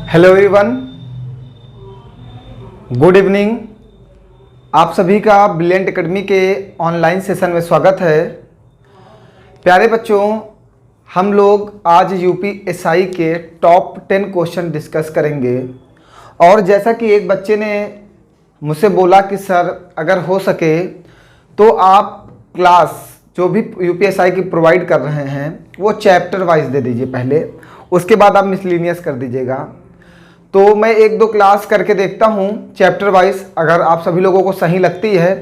Hello everyone, good evening. आप सभी का ब्रिलियंट एकेडमी के ऑनलाइन सेशन में स्वागत है। प्यारे बच्चों, हम लोग आज यूपीएसआई के टॉप 10 क्वेश्चन डिस्कस करेंगे। और जैसा कि एक बच्चे ने मुझसे बोला कि सर अगर हो सके तो आप क्लास जो भी यूपीएसआई की प्रोवाइड कर रहे हैं वो चैप्टर वाइज दे दीजिए पहले, उसके बाद आप मिसलिनियस कर दीजिएगा। तो मैं एक दो क्लास करके देखता हूँ चैप्टर वाइज, अगर आप सभी लोगों को सही लगती है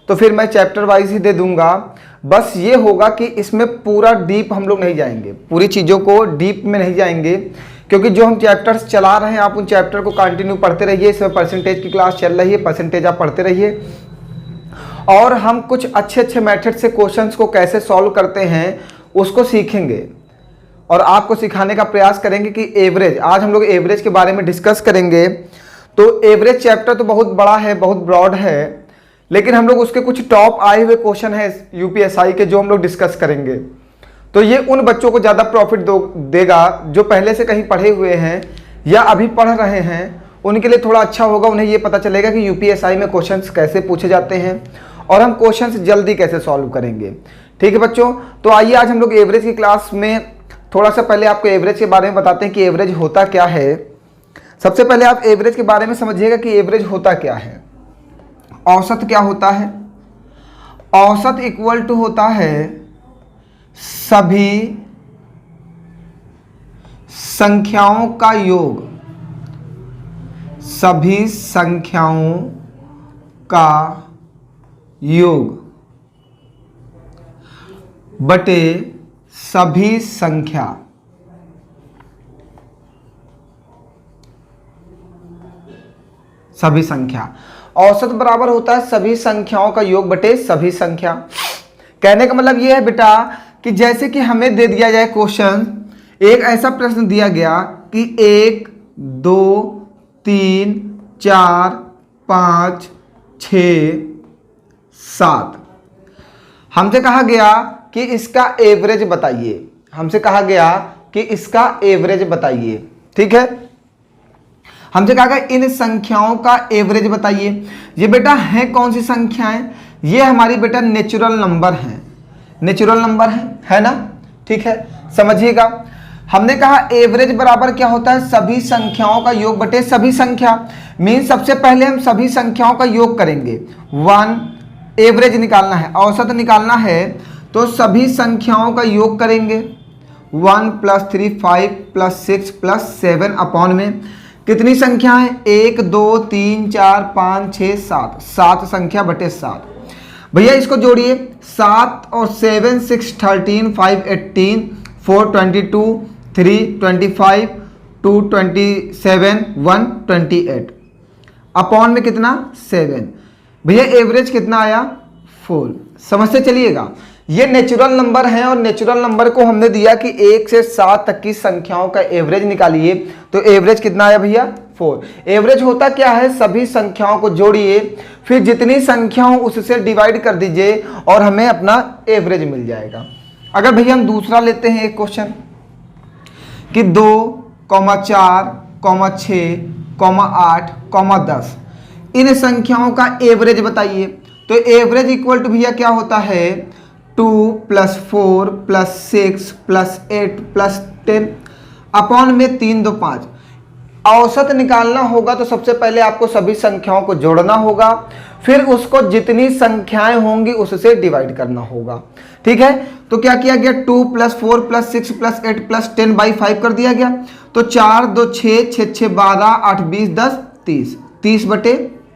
तो फिर मैं चैप्टर वाइज ही दे दूँगा। बस ये होगा कि इसमें पूरा डीप हम लोग नहीं जाएंगे, पूरी चीज़ों को डीप में नहीं जाएंगे, क्योंकि जो हम चैप्टर्स चला रहे हैं आप उन चैप्टर को कंटिन्यू पढ़ते रहिए। इसमें परसेंटेज की क्लास चल रही है, परसेंटेज आप पढ़ते रहिए। और हम कुछ अच्छे अच्छे मेथड से क्वेश्चंस को कैसे सॉल्व करते हैं उसको सीखेंगे और आपको सिखाने का प्रयास करेंगे कि एवरेज, आज हम लोग एवरेज के बारे में डिस्कस करेंगे। तो एवरेज चैप्टर तो बहुत बड़ा है, बहुत ब्रॉड है, लेकिन हम लोग उसके कुछ टॉप आए हुए क्वेश्चन हैं यूपीएसआई के जो हम लोग डिस्कस करेंगे। तो ये उन बच्चों को ज़्यादा प्रॉफिट देगा जो पहले से कहीं पढ़े हुए हैं या अभी पढ़ रहे हैं, उनके लिए थोड़ा अच्छा होगा। उन्हें ये पता चलेगा कि यूपीएसआई में क्वेश्चंस कैसे पूछे जाते हैं और हम क्वेश्चंस जल्दी कैसे सॉल्व करेंगे। ठीक है बच्चों, तो आइए आज हम लोग एवरेज की क्लास में थोड़ा सा पहले आपको एवरेज के बारे में बताते हैं कि एवरेज होता क्या है। सबसे पहले आप एवरेज के बारे में समझिएगा कि एवरेज होता क्या है। औसत क्या होता है? औसत इक्वल टू होता है सभी संख्याओं का योग, सभी संख्याओं का योग बटे सभी संख्या। सभी संख्या औसत बराबर होता है सभी संख्याओं का योग बटे सभी संख्या। कहने का मतलब यह है बेटा कि जैसे कि हमें दे दिया जाए क्वेश्चन, एक ऐसा प्रश्न दिया गया कि 1 2 3 4 5 6 7, हमसे कहा गया कि इसका एवरेज बताइए। हमसे कहा गया कि इसका एवरेज बताइए। ठीक है, हमसे कहा गया इन संख्याओं का एवरेज बताइए। ये बेटा है कौन सी संख्याएं? ये हमारी बेटा नेचुरल नंबर हैं, नेचुरल नंबर है ना। ठीक है, समझिएगा। हमने कहा एवरेज बराबर क्या होता है? सभी संख्याओं का योग बटे सभी संख्या। मीन सबसे पहले हम सभी संख्याओं का योग करेंगे। 1 एवरेज निकालना है, औसत निकालना है, तो सभी संख्याओं का योग करेंगे। 1 + 3 5 + 6 + 7 अपॉन में कितनी संख्या है? 1 2 3 4 5 6 7, 7 संख्या बटे 7। भैया इसको जोड़िए, 7 और 7 6 13 5 18 4 22 3 25 2 27 1 28 अपॉन में कितना? 7। भैया एवरेज कितना आया? 4। समझते चलिएगा, ये नेचुरल नंबर है और नेचुरल नंबर को हमने दिया कि 1 से 7 तक की संख्याओं का एवरेज निकालिए। तो एवरेज कितना आया भैया? 4। एवरेज होता क्या है? सभी संख्याओं को जोड़िए, फिर जितनी संख्या हो उससे डिवाइड कर दीजिए और हमें अपना एवरेज मिल जाएगा। अगर भैया हम दूसरा लेते हैं एक क्वेश्चन कि 2, 4, 6, 8, 10 इन संख्याओं का एवरेज बताइए। तो एवरेज इक्वल टू भैया क्या होता है? 2 + 4 + 6 + 8 + 10 अपॉन में 3 2 5। औसत निकालना होगा तो सबसे पहले आपको सभी संख्याओं को जोड़ना होगा, फिर उसको जितनी संख्याएं होंगी उससे डिवाइड करना होगा। ठीक है, तो क्या किया गया? 2 + 4 + 6 + 8 + 10/5 कर दिया गया। तो 4 2 6 6 6 12 8 20 10 30, 30 बटे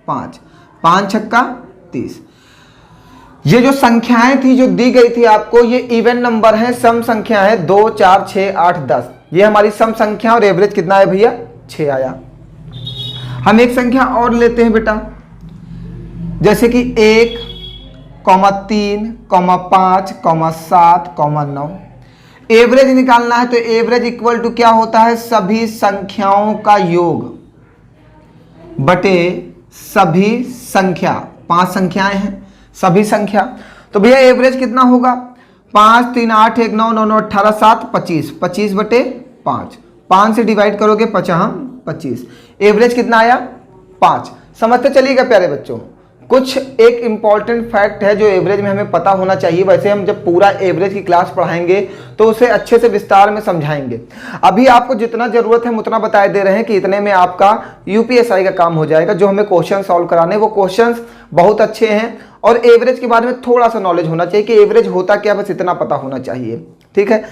5, 5 छक्का 30। ये जो संख्याएं थी जो दी गई थी आपको, ये इवन नंबर है, सम संख्या है। 2 4 6 8 10 ये हमारी सम संख्या और एवरेज कितना है भैया? 6 आया। हम एक संख्या और लेते हैं बेटा, जैसे कि 1, 3, 5, 7, 9। एवरेज निकालना है तो एवरेज इक्वल टू क्या होता है? सभी संख्याओं का योग बटे सभी संख्या। 5 संख्याएं हैं, सभी संख्या। तो भैया एवरेज कितना होगा? 5 3 8 1 9 9 9 18 7 25, 25 बटे 5। 5 से डिवाइड करोगे 5 25। एवरेज कितना आया 5। समझते चलिएगा प्यारे बच्चों, कुछ एक इंपॉर्टेंट फैक्ट है जो एवरेज में हमें पता होना चाहिए। वैसे हम जब पूरा एवरेज की क्लास पढ़ाएंगे तो उसे अच्छे से विस्तार में समझाएंगे। अभी आपको जितना जरूरत है उतना बता दे रहे हैं कि इतने में आपका यूपीएसआई का काम हो जाएगा। जो हमें क्वेश्चन सॉल्व कराने, वो क्वेश्चंस बहुत अच्छे हैं और एवरेज के बारे में थोड़ा सा नॉलेज होना चाहिए कि एवरेज होता क्या, बस इतना पता होना चाहिए। ठीक है,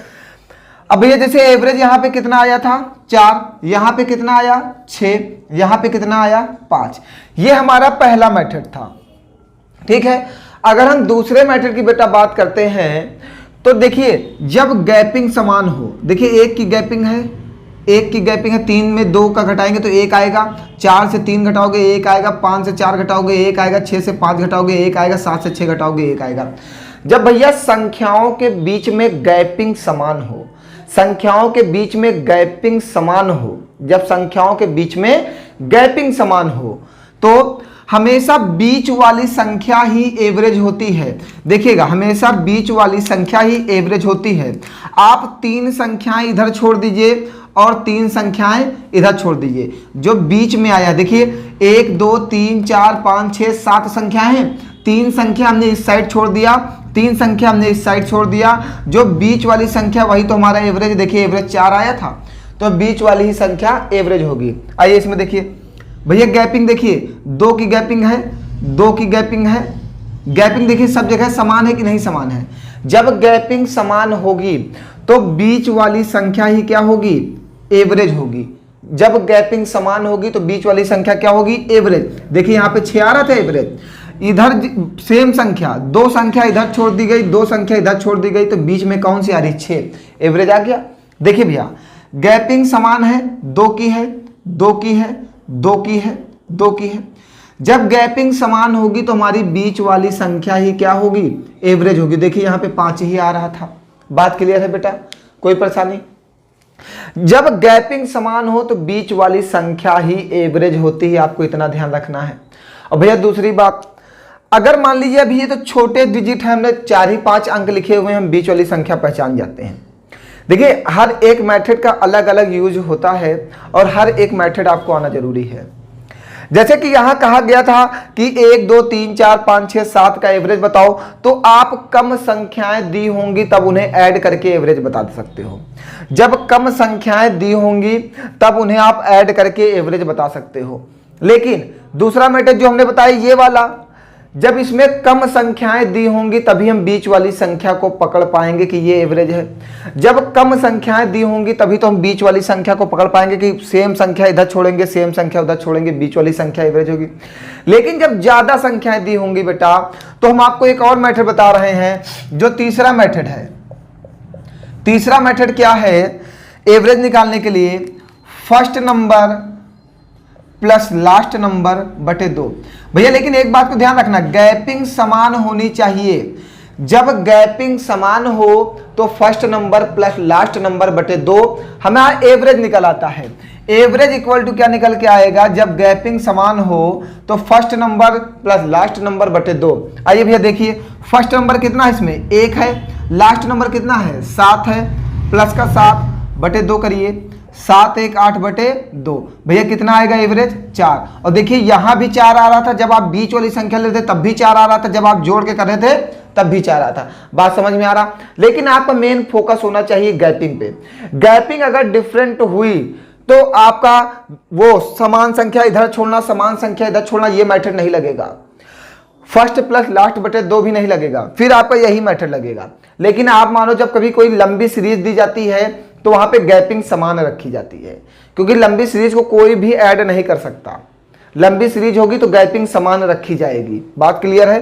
अब भैया जैसे एवरेज यहाँ पे कितना आया था 4, यहाँ पे कितना आया 6, यहाँ पे कितना आया 5। ये हमारा पहला मेथड था। ठीक है, अगर हम दूसरे मेथड की बेटा बात करते हैं तो देखिए जब गैपिंग समान हो, देखिए एक की गैपिंग है, एक की गैपिंग है, 3 में 2 का घटाएंगे तो 1 आएगा, 4 से 3 घटाओगे 1 आएगा, 5 से 4 घटाओगे 1 आएगा, 6 से 5 घटाओगे 1 आएगा, 7 से 6 घटाओगे 1 आएगा। जब भैया संख्याओं के बीच में गैपिंग समान हो, संख्याओं के बीच में गैपिंग समान हो, जब संख्याओं के बीच में गैपिंग समान हो तो हमेशा बीच वाली संख्या ही एवरेज होती है। देखिएगा हमेशा बीच वाली संख्या ही एवरेज होती है। आप 3 संख्याएं इधर छोड़ दीजिए और 3 संख्याएं इधर छोड़ दीजिए, जो बीच में आया देखिए 1 2 3 4 5 6 7 संख्याएं हैं। 3 संख्या हमने इस साइड छोड़ दिया, 3 संख्या हमने इस साइड छोड़ दिया, जो बीच वाली संख्या वही तो हमारा एवरेज। देखिए एवरेज 4 आया था तो बीच वाली ही संख्या एवरेज होगी। आइए इसमें देखिए भैया गैपिंग, देखिए 2 की गैपिंग है, 2 की गैपिंग है। गैपिंग देखिए सब जगह समान है कि नहीं समान है। जब गैपिंग समान होगी तो बीच वाली संख्या ही क्या होगी एवरेज होगी। जब गैपिंग समान होगी तो बीच वाली संख्या क्या होगी एवरेज। देखिए यहाँ पे 6 आ रहा था एवरेज, इधर सेम संख्या 2 संख्या इधर छोड़ दी गई, 2 संख्या इधर छोड़ दी गई तो बीच में कौन सी आ रही 6, एवरेज आ गया। देखिए भैया गैपिंग समान है, 2 की है, 2 की है, 2 की है, 2 की है। जब गैपिंग समान होगी तो हमारी बीच वाली संख्या ही क्या होगी एवरेज होगी। देखिए यहाँ पे 5 ही आ रहा था। बात क्लियर है बेटा, कोई परेशानी? जब गैपिंग समान हो तो बीच वाली संख्या ही एवरेज होती है, आपको इतना ध्यान रखना है। और भैया दूसरी बात, अगर मान लीजिए अभी ये तो छोटे डिजिट है, हमने 4 ही 5 अंक लिखे हुए हैं, हम बीच वाली संख्या पहचान जाते हैं। देखिए हर एक मेथड का अलग अलग यूज होता है और हर एक मेथड आपको आना जरूरी है। जैसे कि यहां कहा गया था कि 1 2 3 4 5 6 7 का एवरेज बताओ, तो आप कम संख्याएं दी होंगी तब उन्हें ऐड करके एवरेज बता सकते हो। जब कम संख्याएं दी होंगी तब उन्हें आप ऐड करके एवरेज बता सकते हो। लेकिन दूसरा मेथड जो हमने बताया ये वाला, जब इसमें कम संख्याएं दी होंगी तभी हम बीच वाली संख्या को पकड़ पाएंगे कि ये एवरेज है। जब कम संख्याएं दी होंगी तभी तो हम बीच वाली संख्या को पकड़ पाएंगे कि सेम संख्या इधर छोड़ेंगे, सेम संख्या उधर छोड़ेंगे, बीच वाली संख्या एवरेज होगी। लेकिन जब ज्यादा संख्याएं दी होंगी बेटा तो हम आपको एक और मेथड बता रहे हैं, जो तीसरा मेथड है। तीसरा मेथड क्या है एवरेज निकालने के लिए? First number plus last number बटे 2। भैया लेकिन एक बात को ध्यान रखना, गैपिंग समान होनी चाहिए। जब गैपिंग समान हो तो first number plus last number बटे 2 हमारा एवरेज निकल आता है। एवरेज इक्वल टू क्या निकल के आएगा? जब गैपिंग समान हो तो first number plus last number बटे 2। आइए भैया देखिए, फर्स्ट नंबर कितना है इसमें 1 है, लास्ट नंबर कितना है 7 है, प्लस का 7 बटे 2 करिए, 7 1 8 बटे 2। भैया कितना आएगा एवरेज 4। और देखिए यहां भी 4 आ रहा था, जब आप बीच वाली संख्या लेते तब भी 4 आ रहा था, जब आप जोड़ के कर रहे थे तब भी 4 आ रहा था। बात समझ में आ रहा? लेकिन आपका मेन फोकस होना चाहिए गैपिंग पे। गैपिंग अगर डिफरेंट हुई तो आपका वो समान संख्या इधर छोड़ना, समान संख्या इधर छोड़ना, ये मैथड नहीं लगेगा। फर्स्ट प्लस लास्ट बटे 2 भी नहीं लगेगा, फिर आपका यही मैथड लगेगा। लेकिन आप मानो जब कभी कोई लंबी सीरीज दी जाती है तो वहां पे गैपिंग समान रखी जाती है, क्योंकि लंबी सीरीज को कोई भी ऐड नहीं कर सकता। लंबी सीरीज होगी तो गैपिंग समान रखी जाएगी। बात क्लियर है?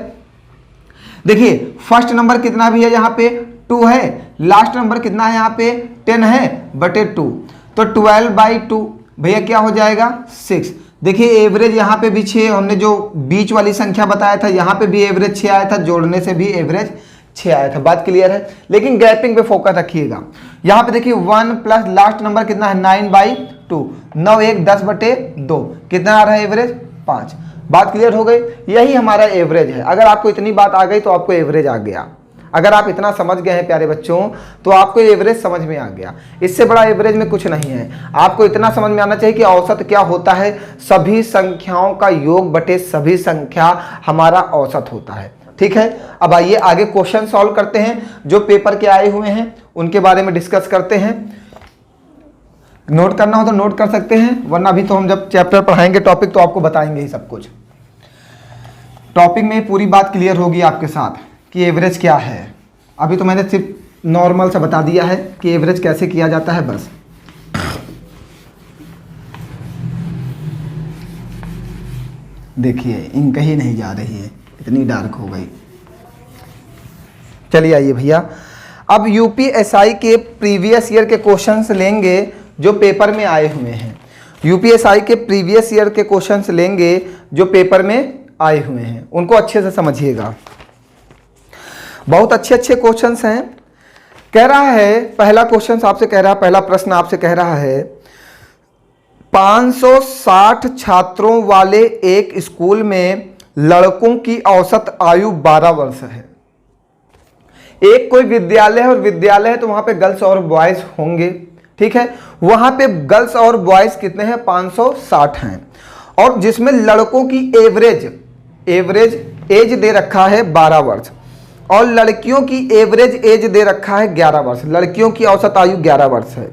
देखिए फर्स्ट नंबर कितना भी है यहाँ पे 2 है, लास्ट नंबर कितना है यहाँ पे 10 है बटे 2, तो 12/2 भैया क्या हो जाएगा 6। देखिए एवरेज यहाँ पे भी 6, हमने जो बीच वाली संख्या बताया था यहाँ पे भी एवरेज 6 आया था, जोड़ने से भी एवरेज 6 आया था। बात क्लियर है? लेकिन गैपिंग पे फोकस रखिएगा। यहाँ पे देखिए 1 प्लस लास्ट नंबर कितना है 9/2, 9 1 10 बटे 2, कितना आ रहा है एवरेज 5। बात क्लियर हो गई? यही हमारा एवरेज है। अगर आपको इतनी बात आ गई तो आपको एवरेज आ गया। अगर आप इतना समझ गए हैं प्यारे बच्चों तो आपको एवरेज समझ में आ गया। इससे बड़ा एवरेज में कुछ नहीं है। आपको इतना समझ में आना चाहिए कि औसत क्या होता है, सभी संख्याओं का योग बटे सभी संख्या हमारा औसत होता है। ठीक है, अब आइए आगे क्वेश्चन सॉल्व करते हैं जो पेपर के आए हुए हैं उनके बारे में डिस्कस करते हैं। नोट करना हो तो नोट कर सकते हैं, वरना अभी तो हम जब चैप्टर पढ़ाएंगे टॉपिक तो आपको बताएंगे ही सब कुछ। टॉपिक में पूरी बात क्लियर होगी आपके साथ कि एवरेज क्या है। अभी तो मैंने सिर्फ नॉर्मल सा बता दिया है कि एवरेज कैसे किया जाता है बस। देखिए इंक ही नहीं जा रही है, इतनी डार्क हो गई। चलिए आइए भैया, अब यूपीएसआई के प्रीवियस ईयर के क्वेश्चंस लेंगे जो पेपर में आए हुए हैं। यूपीएसआई के प्रीवियस ईयर के क्वेश्चंस लेंगे जो पेपर में आए हुए हैं, उनको अच्छे से समझिएगा। बहुत अच्छे अच्छे क्वेश्चंस हैं। कह रहा है पहला क्वेश्चन आपसे कह रहा है, पहला प्रश्न आपसे कह रहा है 560 छात्रों वाले एक स्कूल में लड़कों की औसत आयु 12 वर्ष है। एक कोई विद्यालय है और विद्यालय है तो वहां पे गर्ल्स और बॉयज होंगे। ठीक है, वहां पे गर्ल्स और बॉयज कितने हैं, 560 हैं। और जिसमें लड़कों की एवरेज एज दे रखा है 12 वर्ष और लड़कियों की एवरेज एज दे रखा है 11 वर्ष। लड़कियों की औसत आयु 11 वर्ष है।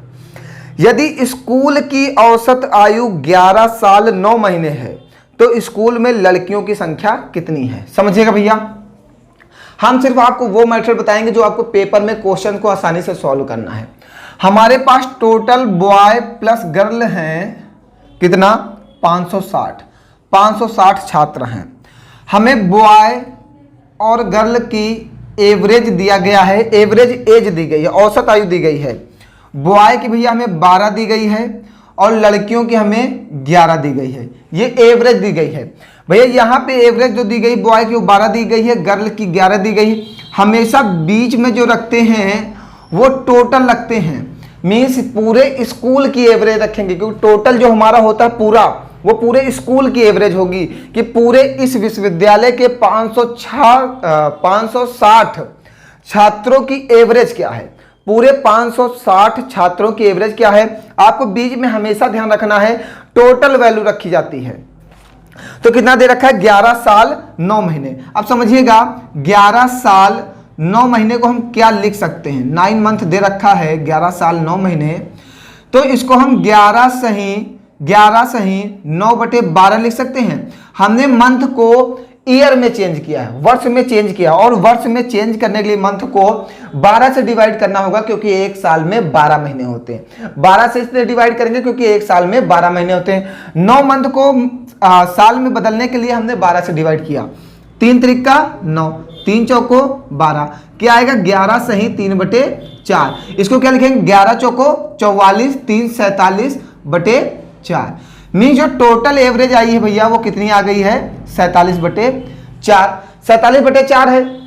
यदि स्कूल की औसत आयु 11 साल 9 महीने है तो स्कूल में लड़कियों की संख्या कितनी है, समझिएगा भैया। हम सिर्फ आपको वो मेथड बताएंगे जो आपको पेपर में क्वेश्चन को आसानी से सॉल्व करना है। हमारे पास टोटल बॉय प्लस गर्ल हैं कितना, 560 छात्र हैं। हमें बॉय और गर्ल की एवरेज दिया गया है, एवरेज एज दी गई है, औसत आयु दी गई है। बॉय की भैया हमें 12 दी गई है और लड़कियों की हमें 11 दी गई है। ये एवरेज दी गई है भैया। यहाँ पे एवरेज जो दी गई बॉय की वो 12 दी गई है, गर्ल की 11 दी गई। हमेशा बीच में जो रखते हैं वो टोटल रखते हैं, मीन्स पूरे स्कूल की एवरेज रखेंगे, क्योंकि टोटल जो हमारा होता है पूरा वो पूरे स्कूल की एवरेज होगी कि पूरे इस विश्वविद्यालय के 560 छात्रों की एवरेज क्या है, पूरे 560 छात्रों की एवरेज क्या है। आपको बीच में हमेशा ध्यान रखना है टोटल वैल्यू रखी जाती है। तो कितना दे रखा है, 11 साल 9 महीने। अब समझिएगा 11 साल 9 महीने को हम क्या लिख सकते हैं, 9 मंथ दे रखा है, 11 साल 9 महीने, तो इसको हम 11 सही 9/12 लिख सकते हैं। हमने मंथ को ईयर में चेंज किया है, वर्ष में चेंज किया, और वर्ष में चेंज करने के लिए मंथ को 12 से डिवाइड करना होगा क्योंकि एक साल में 12 महीने होते हैं। 12 से इसलिए डिवाइड करेंगे क्योंकि एक साल में 12 महीने होते हैं। 9 मंथ को साल में बदलने के लिए हमने 12 से डिवाइड किया। 3 त्रिका 9, 3 चौको 12, क्या आएगा 11 सही 3/4। इसको क्या लिखेंगे 11 चौको 44, 3 47/4। मीन जो टोटल एवरेज आई है भैया वो कितनी आ गई है, 47/4। 47/4 है।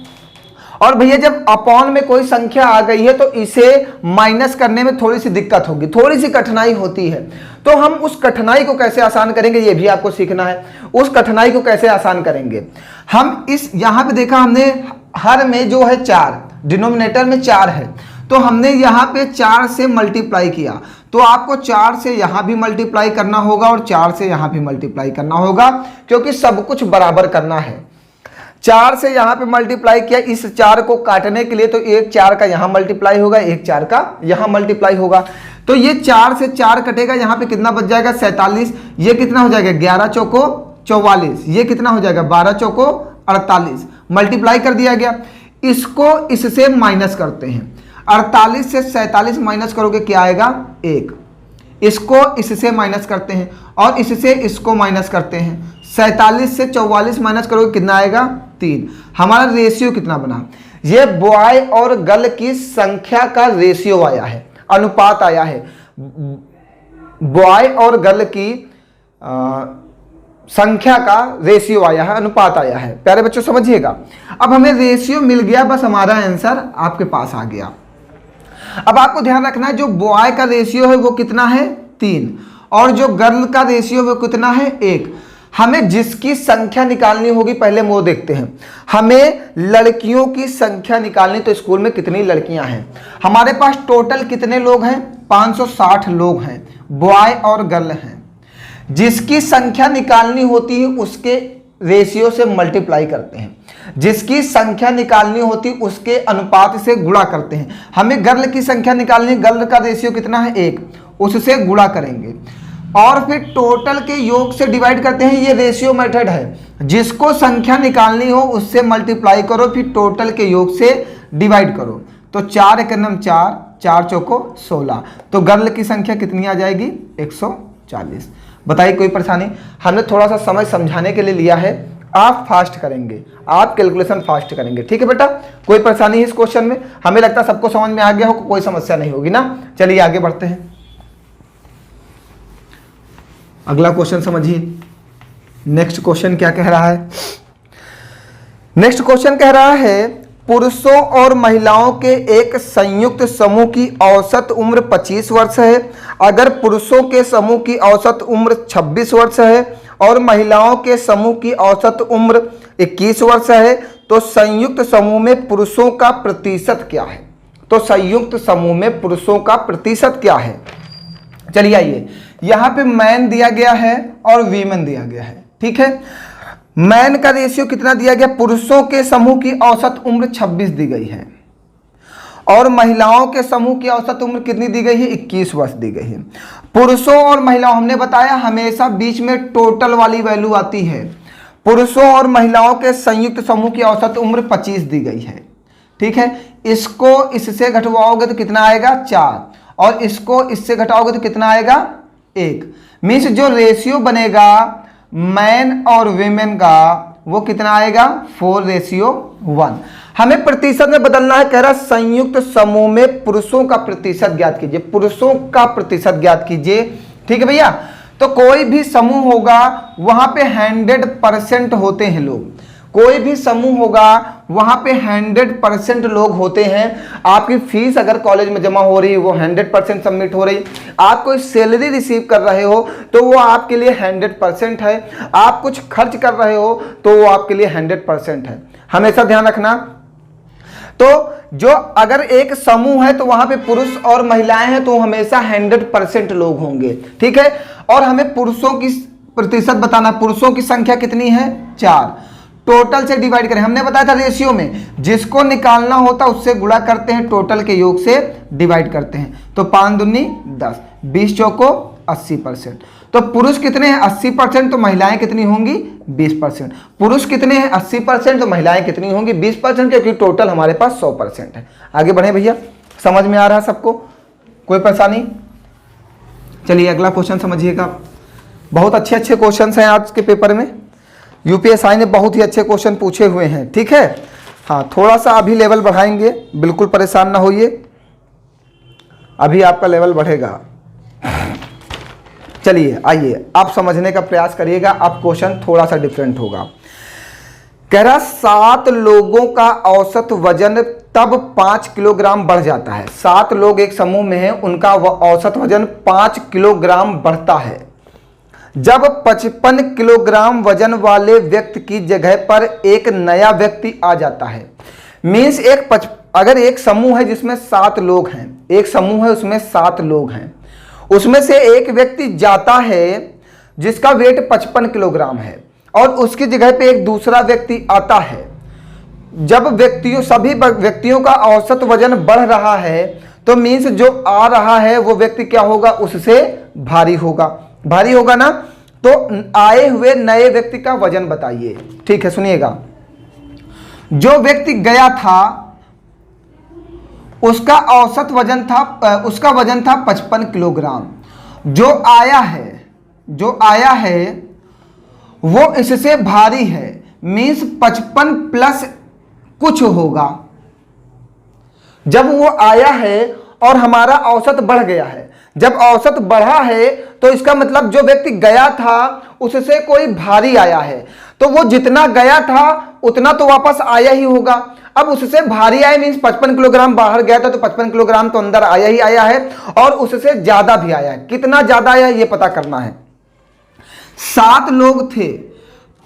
और भैया जब अपॉन में कोई संख्या आ गई है तो इसे माइनस करने में थोड़ी सी दिक्कत होगी, थोड़ी सी कठिनाई होती है। तो हम उस कठिनाई को कैसे आसान करेंगे ये भी आपको सीखना है। उस कठिनाई को कैसे आसान करेंगे, हम इस यहां पे देखा हमने हर में जो है 4, डिनोमिनेटर में 4 है, तो हमने यहाँ पे 4 से मल्टीप्लाई किया, तो आपको 4 से यहाँ भी मल्टीप्लाई करना होगा और 4 से यहाँ भी मल्टीप्लाई करना होगा, क्योंकि सब कुछ बराबर करना है। 4 से यहाँ पे मल्टीप्लाई किया, इस 4 को काटने के लिए तो एक 4 का यहाँ मल्टीप्लाई होगा, एक 4 का यहाँ मल्टीप्लाई होगा, तो ये 4 से 4 कटेगा, यहाँ पे कितना बच जाएगा 47। ये कितना हो जाएगा 11 चौको 44, ये कितना हो जाएगा 12 चौको 48, मल्टीप्लाई कर दिया गया। इसको इससे माइनस करते हैं, 48 से 47 माइनस करोगे क्या आएगा 1। इसको इससे माइनस करते हैं और इससे इसको माइनस करते हैं, 47 से 44 माइनस करोगे कितना आएगा 3। हमारा रेशियो कितना बना, ये बॉय और गर्ल की संख्या का रेशियो आया है, अनुपात आया है। बॉय और गर्ल की संख्या का रेशियो आया है, अनुपात आया है। प्यारे बच्चों समझिएगा, अब हमें रेशियो मिल गया, बस हमारा आंसर आपके पास आ गया। अब आपको ध्यान रखना है जो बॉय का रेशियो है वो कितना है 3 और जो गर्ल का रेशियो वो कितना है 1। हमें जिसकी संख्या निकालनी होगी पहले वो देखते हैं। हमें लड़कियों की संख्या निकालनी, तो स्कूल में कितनी लड़कियां हैं, हमारे पास टोटल कितने लोग हैं, 560 लोग हैं, बॉय और गर्ल हैं। जिसकी संख्या निकालनी होती है उसके रेशियो से मल्टीप्लाई करते हैं, जिसकी संख्या निकालनी होती है उसके अनुपात से गुणा करते हैं। हमें गर्ल की संख्या निकालनी है, गर्ल का रेशियो कितना है 1, उससे गुणा करेंगे और फिर टोटल के योग से डिवाइड करते हैं। ये रेशियो मेथड है, जिसको संख्या निकालनी हो उससे मल्टीप्लाई करो, फिर टोटल के योग से डिवाइड करो। तो 4 एक नम 4, 4 चौको 16, तो गर्ल की संख्या कितनी आ जाएगी 140। बताइए कोई परेशानी? हमने थोड़ा सा समय समझाने के लिए लिया है, आप फास्ट करेंगे, आप कैलकुलेशन फास्ट करेंगे, ठीक है बेटा? कोई परेशानी है इस क्वेश्चन में? हमें लगता है सबको समझ में आ गया हो, कोई समस्या नहीं होगी ना। चलिए आगे बढ़ते हैं, अगला क्वेश्चन समझिए। नेक्स्ट क्वेश्चन क्या कह रहा है? नेक्स्ट क्वेश्चन कह रहा है पुरुषों और महिलाओं के एक संयुक्त समूह की औसत उम्र 25 वर्ष है। अगर पुरुषों के समूह की औसत उम्र 26 वर्ष है और महिलाओं के समूह की औसत उम्र 21 वर्ष है, तो संयुक्त समूह में पुरुषों का प्रतिशत क्या है? तो संयुक्त समूह में पुरुषों का प्रतिशत क्या है? चलिए आइए, यहां पे मैन दिया गया है और वीमेन दिया गया है, ठीक है? मैन का रेशियो कितना दिया गया? पुरुषों के समूह की औसत उम्र 26 दी गई है और महिलाओं के समूह की औसत उम्र कितनी दी गई है? 21 वर्ष दी गई है। पुरुषों और महिलाओं, हमने बताया हमेशा बीच में टोटल वाली वैल्यू आती है। पुरुषों और महिलाओं के संयुक्त समूह की औसत उम्र 25 दी गई है, ठीक है? इसको इससे घटवाओगे तो कितना आएगा? 4, और इसको इससे घटाओगे तो कितना आएगा? 1। मीन्स जो रेशियो बनेगा मैन और वीमेन का वो कितना आएगा? 4:1। हमें प्रतिशत में बदलना है, कह रहा संयुक्त समूह में पुरुषों का प्रतिशत ज्ञात कीजिए, पुरुषों का प्रतिशत ज्ञात कीजिए, ठीक है भैया? तो कोई भी समूह होगा वहां पे 100% होते हैं लोग, कोई भी समूह होगा वहां पे 100% लोग होते हैं। आपकी फीस अगर कॉलेज में जमा हो रही है वो 100% सबमिट हो रही, आप कोई सैलरी रिसीव कर रहे हो तो वो आपके लिए 100% है, आप कुछ खर्च कर रहे हो तो वो आपके लिए 100% है। हमेशा ध्यान रखना। तो जो अगर एक समूह है तो वहां पे पुरुष और महिलाएं हैं तो हमेशा 100% लोग होंगे, ठीक है? और हमें पुरुषों की प्रतिशत बताना, पुरुषों की संख्या कितनी है? 4, टोटल से डिवाइड करें। हमने बताया था रेशियो में जिसको निकालना होता उससे गुणा करते हैं, टोटल के योग से डिवाइड करते हैं। तो 5 दूनी 10, 20 चौको 80%। तो पुरुष कितने हैं? 80%। तो महिलाएं कितनी होंगी? 20%। पुरुष कितने हैं? 80%। तो महिलाएं कितनी होंगी? 20%, क्योंकि टोटल हमारे पास 100% है। आगे बढ़े भैया, समझ में आ रहा है सबको? कोई परेशानी? चलिए अगला क्वेश्चन समझिएगा। बहुत अच्छे अच्छे क्वेश्चन हैं आज के पेपर में, यूपीएससी ने बहुत ही अच्छे क्वेश्चन पूछे हुए हैं, ठीक है? हाँ, थोड़ा सा अभी लेवल बढ़ाएंगे, बिल्कुल परेशान ना होइए, अभी आपका लेवल बढ़ेगा। चलिए आइए, आप समझने का प्रयास करिएगा, अब क्वेश्चन थोड़ा सा डिफरेंट होगा। कह रहा 7 लोगों का औसत वजन तब 5 किलोग्राम बढ़ जाता है। 7 लोग एक समूह में हैं, उनका औसत वजन 5 किलोग्राम बढ़ता है जब 55 किलोग्राम वजन वाले व्यक्ति की जगह पर एक नया व्यक्ति आ जाता है। मीन्स अगर एक समूह है जिसमें 7 लोग हैं, एक समूह है उसमें 7 लोग हैं, उसमें से एक व्यक्ति जाता है जिसका वेट 55 किलोग्राम है और उसकी जगह पे एक दूसरा व्यक्ति आता है। जब सभी व्यक्तियों का औसत वजन बढ़ रहा है तो मीन्स जो आ रहा है वो व्यक्ति क्या होगा? उससे भारी होगा, भारी होगा ना? तो आए हुए नए व्यक्ति का वजन बताइए, ठीक है? सुनिएगा, जो व्यक्ति गया था उसका औसत वजन था, उसका वजन था 55 किलोग्राम। जो आया है वो इससे भारी है, मीन्स 55 प्लस कुछ होगा। जब वो आया है और हमारा औसत बढ़ गया है, जब औसत बढ़ा है तो इसका मतलब जो व्यक्ति गया था उससे कोई भारी आया है, तो वो जितना गया था उतना तो वापस आया ही होगा। अब उससे भारी आया मीन्स 55 किलोग्राम बाहर गया था तो 55 किलोग्राम तो अंदर आया ही आया है, और उससे ज्यादा भी आया है। कितना ज्यादा आया ये पता करना है। 7 लोग थे,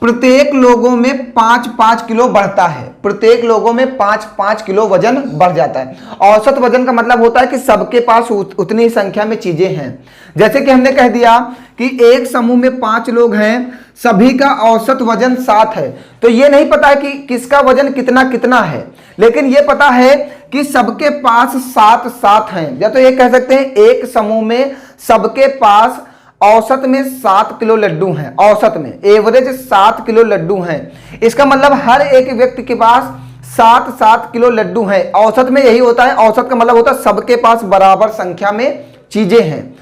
प्रत्येक लोगों में 5-5 किलो बढ़ता है, प्रत्येक लोगों में 5-5 किलो वजन बढ़ जाता है। औसत वजन का मतलब होता है कि सबके पास उतनी संख्या में चीजें हैं। जैसे कि हमने कह दिया कि एक समूह में 5 लोग हैं, सभी का औसत वजन 7 है, तो ये नहीं पता है कि किसका वजन कितना कितना है, लेकिन ये पता है कि सबके पास 7-7 हैं। या तो ये कह सकते हैं एक समूह में सबके पास औसत में 7 किलो लड्डू हैं, औसत में एवरेज 7 किलो लड्डू हैं। इसका मतलब हर एक व्यक्ति के पास 7-7 किलो लड्डू हैं। औसत में यही होता है, औसत का मतलब होता है सबके पास बराबर संख्या में चीजें हैं।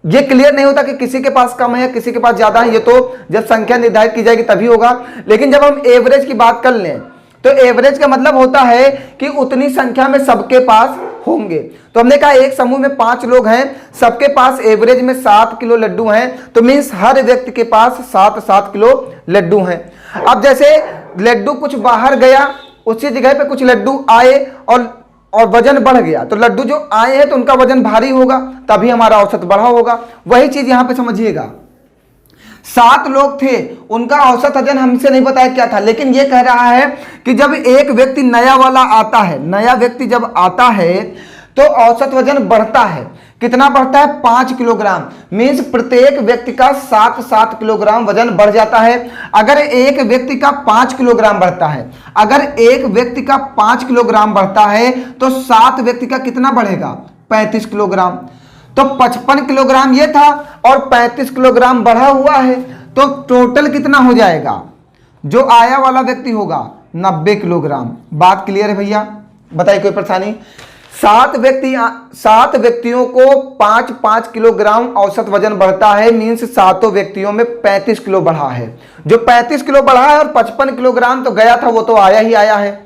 ये क्लियर नहीं होता कि किसी के पास कम है किसी के पास ज्यादा है, ये तो जब संख्या निर्धारित की जाएगी तभी होगा। लेकिन जब हम एवरेज की बात कर लें तो एवरेज का मतलब होता है कि उतनी संख्या में सबके पास होंगे। तो हमने कहा एक समूह में 5 लोग हैं, सबके पास एवरेज में 7 किलो लड्डू हैं, तो मीन्स हर व्यक्ति के पास 7-7 किलो लड्डू हैं। अब जैसे लड्डू कुछ बाहर गया, उसी जगह पे कुछ लड्डू आए और वजन बढ़ गया, तो लड्डू जो आए हैं तो उनका वजन भारी होगा, तभी हमारा औसत बढ़ा होगा। वही चीज यहां पे समझिएगा। 7 लोग थे, उनका औसत वजन हमसे नहीं बताया क्या था, लेकिन यह कह रहा है कि जब एक व्यक्ति नया वाला आता है, नया व्यक्ति जब आता है तो औसत वजन बढ़ता है। कितना बढ़ता है? 5 किलोग्राम। मीन्स प्रत्येक व्यक्ति का 7-7 किलोग्राम वजन बढ़ जाता है। अगर एक व्यक्ति का 5 किलोग्राम बढ़ता है, अगर एक व्यक्ति का 5 किलोग्राम बढ़ता है तो 7 व्यक्ति का कितना बढ़ेगा? 35 किलोग्राम। तो 55 किलोग्राम ये था और 35 किलोग्राम बढ़ा हुआ है, तो टोटल कितना हो जाएगा? जो आया वाला व्यक्ति होगा 90 किलोग्राम। बात क्लियर है भैया? बताइए कोई परेशानी? 7 व्यक्तियों को 5-5 किलोग्राम औसत वजन बढ़ता है, मीन्स 7 व्यक्तियों में 35 किलो बढ़ा है। जो 35 किलो बढ़ा है और 55 किलोग्राम तो गया था, वो तो आया ही आया है,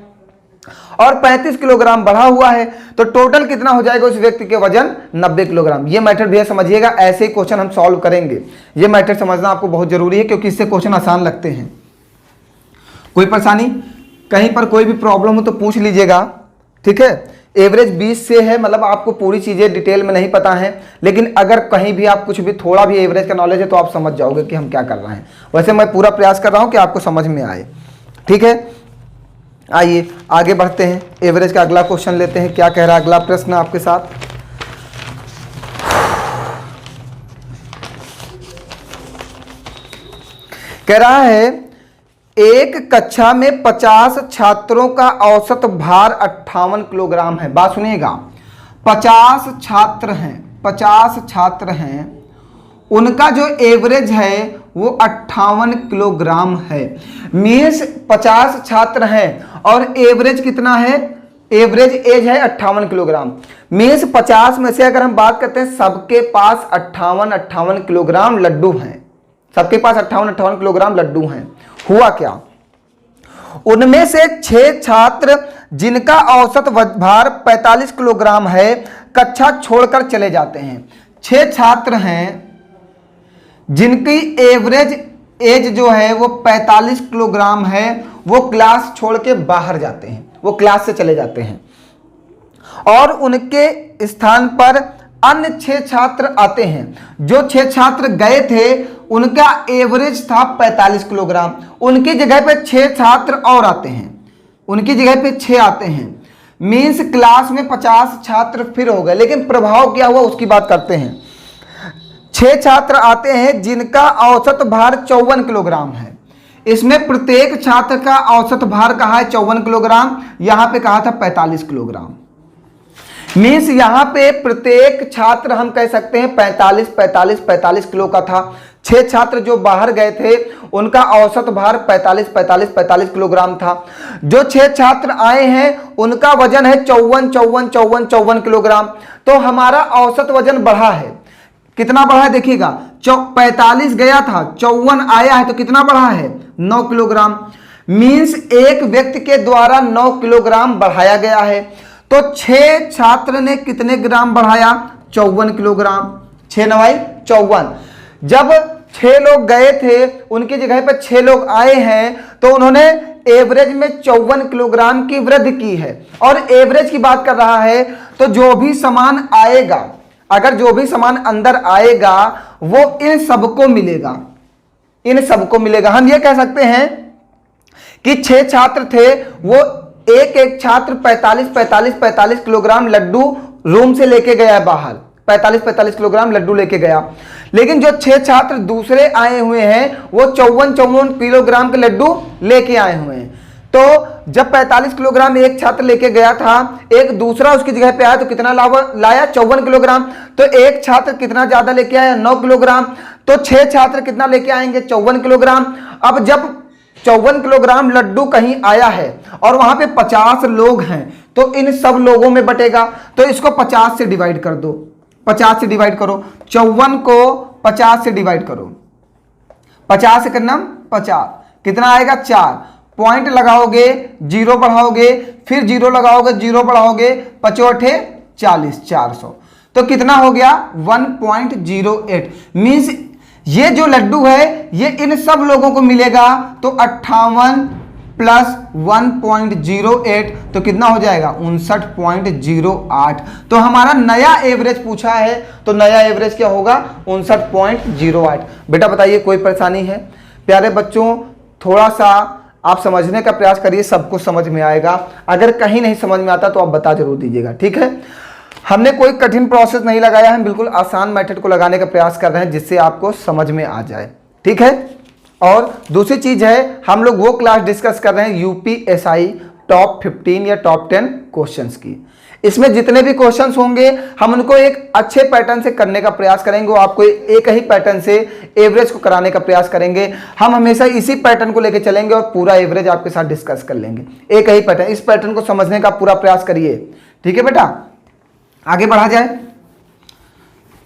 और 35 किलोग्राम बढ़ा हुआ है, तो टोटल कितना हो जाएगा उस व्यक्ति के वजन? 90 किलोग्राम। ये मैथड भैया समझिएगा, ऐसे ही क्वेश्चन हम सॉल्व करेंगे। ये मैथड समझना आपको बहुत जरूरी है, क्योंकि इससे क्वेश्चन आसान लगते हैं। कोई परेशानी, कहीं पर कोई भी प्रॉब्लम हो तो पूछ लीजिएगा, ठीक है। एवरेज 20 से है, मतलब आपको पूरी चीजें डिटेल में नहीं पता है, लेकिन अगर कहीं भी आप कुछ भी थोड़ा भी एवरेज का नॉलेज है तो आप समझ जाओगे कि हम क्या कर रहे हैं। वैसे मैं पूरा प्रयास कर रहा हूं कि आपको समझ में आए, ठीक है। आइए आगे बढ़ते हैं, एवरेज का अगला क्वेश्चन लेते हैं। क्या कह रहा है अगला प्रश्न आपके साथ? कह रहा है एक कक्षा में 50 छात्रों का औसत भार 58 किलोग्राम है। बात सुनिएगा, 50 छात्र हैं, उनका जो एवरेज है वो 58 किलोग्राम है। मीन्स 50 छात्र हैं और एवरेज कितना है? एवरेज एज है 58 किलोग्राम। मीन्स 50 में से अगर हम बात करते हैं, सबके पास 58 किलोग्राम लड्डू हैं, सबके पास 58 किलोग्राम लड्डू हैं। हुआ क्या? उनमें से 6 छात्र जिनका औसत भार 45 किलोग्राम है, कक्षा छोड़कर चले जाते हैं। 6 छात्र हैं जिनकी एवरेज एज जो है वो 45 किलोग्राम है, वो क्लास छोड़ के बाहर जाते हैं, वो क्लास से चले जाते हैं, और उनके स्थान पर अन्य 6 छात्र आते हैं। जो 6 छात्र गए थे उनका एवरेज था 45 किलोग्राम, उनकी जगह पे 6 छात्र और आते हैं, उनकी जगह पे 6 आते हैं। मीन्स क्लास में 50 छात्र फिर हो गए, लेकिन प्रभाव क्या हुआ उसकी बात करते हैं। 6 छात्र आते हैं जिनका औसत भार 54 किलोग्राम है। इसमें प्रत्येक छात्र का औसत भार कहा है 54 किलोग्राम, यहां पे कहा था 45 किलोग्राम। मीन्स यहां पे प्रत्येक छात्र हम कह सकते हैं 45 किलो का था। 6 छात्र जो बाहर गए थे उनका औसत भार 45 किलोग्राम था। जो 6 छात्र आए हैं उनका वजन है 54 किलोग्राम। तो हमारा औसत वजन बढ़ा है, कितना बढ़ा है देखिएगा, 45 गया था, 54 आया है, तो कितना बढ़ा है? 9 किलोग्राम। मीन्स एक व्यक्ति के द्वारा 9 किलोग्राम बढ़ाया गया है। तो 6 छात्र ने कितने ग्राम बढ़ाया? 54 किलोग्राम। 6 9 54। जब 6 लोग गए थे उनकी जगह पर 6 लोग आए हैं, तो उन्होंने एवरेज में 54 किलोग्राम की वृद्धि की है। और एवरेज की बात कर रहा है, तो जो भी सामान आएगा, अगर जो भी सामान अंदर आएगा वो इन सबको मिलेगा, इन सबको मिलेगा। हम ये कह सकते हैं कि 6 छात्र थे, वो एक एक छात्र 45 किलोग्राम लड्डू रूम से लेके गया है बाहर, 45 किलोग्राम लड्डू लेके गया। लेकिन जो 6 छात्र दूसरे आए हुए हैं वो 54 किलोग्राम के लड्डू लेके आए हुए हैं। तो जब 45 किलोग्राम एक छात्र लेके गया था, एक दूसरा उसकी जगह पे आया तो कितना लाया 54 किलोग्राम। तो एक छात्र कितना ज्यादा लेके आया 9 किलोग्राम। तो 6 छात्र कितना लेके आएंगे 54 किलोग्राम। अब जब 54 किलोग्राम लड्डू कहीं आया है और वहां पे 50 लोग हैं तो इन सब लोगों में बटेगा। तो इसको 50 से डिवाइड कर दो, 50 से डिवाइड करो, 54 को 50 से डिवाइड करो, 50 से करना 50, कितना आएगा 4। पॉइंट लगाओगे, जीरो बढ़ाओगे, फिर जीरो लगाओगे, जीरो बढ़ाओगे, 5 40, 400। तो कितना हो गया 1.08। मीन्स ये जो लड्डू है ये इन सब लोगों को मिलेगा। तो 58 प्लस 1.08 तो कितना हो जाएगा 59.08। तो हमारा नया एवरेज पूछा है, तो नया एवरेज क्या होगा 59.08। बेटा बताइए कोई परेशानी है? प्यारे बच्चों थोड़ा सा आप समझने का प्रयास करिए, सब कुछ समझ में आएगा। अगर कहीं नहीं समझ में आता तो आप बता जरूर दीजिएगा, ठीक है। हमने कोई कठिन प्रोसेस नहीं लगाया, हम बिल्कुल आसान मेथड को लगाने का प्रयास कर रहे हैं जिससे आपको समझ में आ जाए, ठीक है। और दूसरी चीज है, हम लोग वो क्लास डिस्कस कर रहे हैं यूपीएसआई टॉप 15 या टॉप 10 क्वेश्चंस की। इसमें जितने भी क्वेश्चंस होंगे हम उनको एक अच्छे पैटर्न से करने का प्रयास करेंगे। वो आपको एक ही पैटर्न से एवरेज को कराने का प्रयास करेंगे। हम हमेशा इसी पैटर्न को लेकर चलेंगे और पूरा एवरेज आपके साथ डिस्कस कर लेंगे। एक ही पैटर्न, इस पैटर्न को समझने का पूरा प्रयास करिए, ठीक है बेटा। आगे बढ़ा जाए,